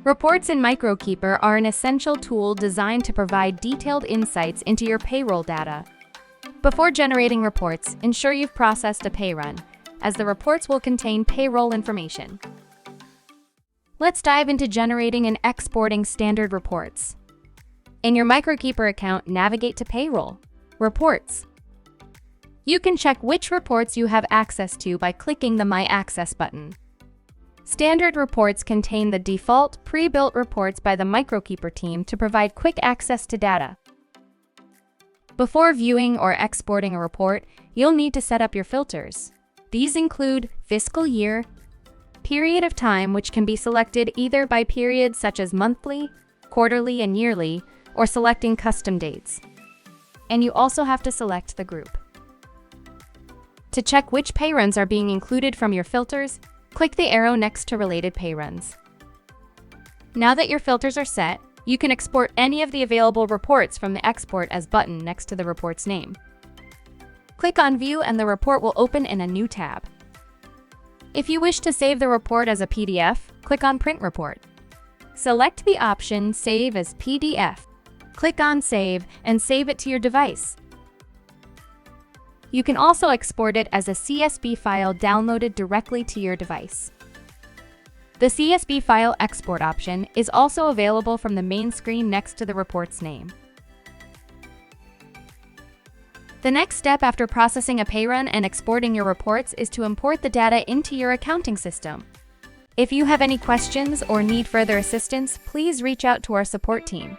Reports in Microkeeper are an essential tool designed to provide detailed insights into your payroll data. Before generating reports, ensure you've processed a pay run, as the reports will contain payroll information. Let's dive into generating and exporting standard reports. In your Microkeeper account, navigate to Payroll, Reports. You can check which reports you have access to by clicking the My Access button. Standard reports contain the default, pre-built reports by the Microkeeper team to provide quick access to data. Before viewing or exporting a report, you'll need to set up your filters. These include fiscal year, period of time, which can be selected either by periods such as monthly, quarterly, and yearly, or selecting custom dates. And you also have to select the group. To check which pay runs are being included from your filters, click the arrow next to related pay runs. Now that your filters are set, you can export any of the available reports from the Export As button next to the report's name. Click on View and the report will open in a new tab. If you wish to save the report as a PDF, click on Print Report. Select the option Save as PDF. Click on Save and save it to your device. You can also export it as a CSV file downloaded directly to your device. The CSV file export option is also available from the main screen next to the report's name. The next step after processing a pay run and exporting your reports is to import the data into your accounting system. If you have any questions or need further assistance, please reach out to our support team.